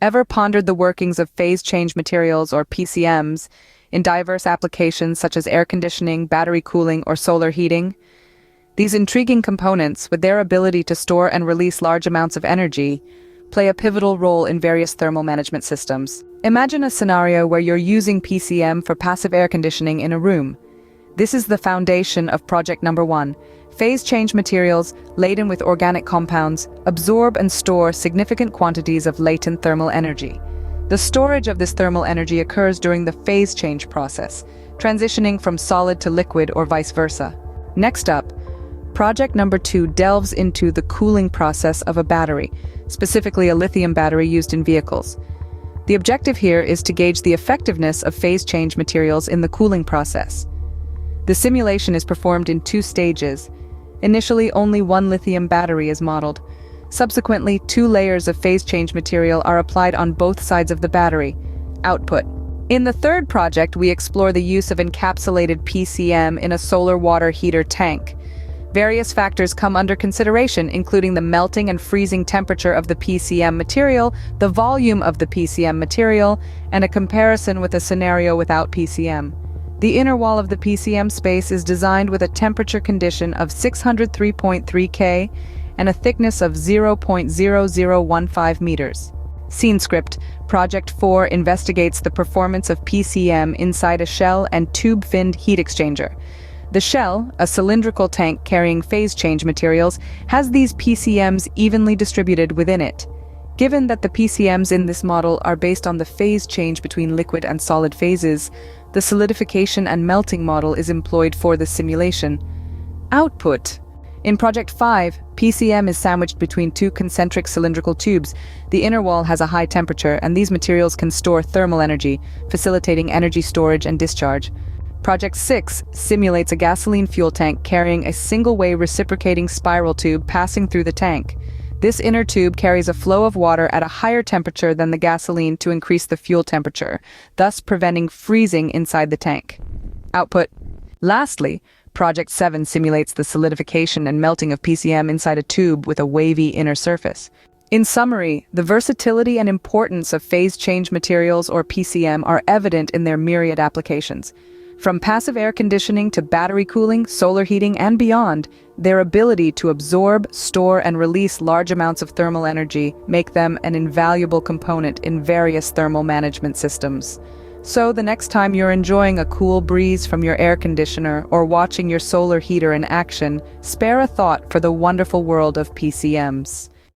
Ever pondered the workings of phase change materials, or PCMs, in diverse applications such as air conditioning, battery cooling, or solar heating? These intriguing components, with their ability to store and release large amounts of energy, play a pivotal role in various thermal management systems. Imagine a scenario where you're using PCM for passive air conditioning in a room. This is the foundation of project number 1. Phase change materials, laden with organic compounds, absorb and store significant quantities of latent thermal energy. The storage of this thermal energy occurs during the phase change process, transitioning from solid to liquid or vice versa. Next up, project number 2 delves into the cooling process of a battery, specifically a lithium battery used in vehicles. The objective here is to gauge the effectiveness of phase change materials in the cooling process. The simulation is performed in 2 stages. Initially, only one lithium battery is modeled. Subsequently, 2 layers of phase change material are applied on both sides of the battery. Output. In the third project, we explore the use of encapsulated PCM in a solar water heater tank. Various factors come under consideration, including the melting and freezing temperature of the PCM material, the volume of the PCM material, and a comparison with a scenario without PCM. The inner wall of the PCM space is designed with a temperature condition of 603.3 K and a thickness of 0.0015 meters. Scene script. Project 4 investigates the performance of PCM inside a shell and tube-finned heat exchanger. The shell, a cylindrical tank carrying phase change materials, has these PCMs evenly distributed within it. Given that the PCMs in this model are based on the phase change between liquid and solid phases, the solidification and melting model is employed for the simulation. Output. In Project 5, PCM is sandwiched between 2 concentric cylindrical tubes. The inner wall has a high temperature, and these materials can store thermal energy, facilitating energy storage and discharge. Project 6 simulates a gasoline fuel tank carrying a single-way reciprocating spiral tube passing through the tank. This inner tube carries a flow of water at a higher temperature than the gasoline to increase the fuel temperature, thus preventing freezing inside the tank. Output. Lastly, Project 7 simulates the solidification and melting of PCM inside a tube with a wavy inner surface. In summary, the versatility and importance of phase change materials, or PCM, are evident in their myriad applications. From passive air conditioning to battery cooling, solar heating, and beyond, their ability to absorb, store, and release large amounts of thermal energy make them an invaluable component in various thermal management systems. So the next time you're enjoying a cool breeze from your air conditioner or watching your solar heater in action, spare a thought for the wonderful world of PCMs.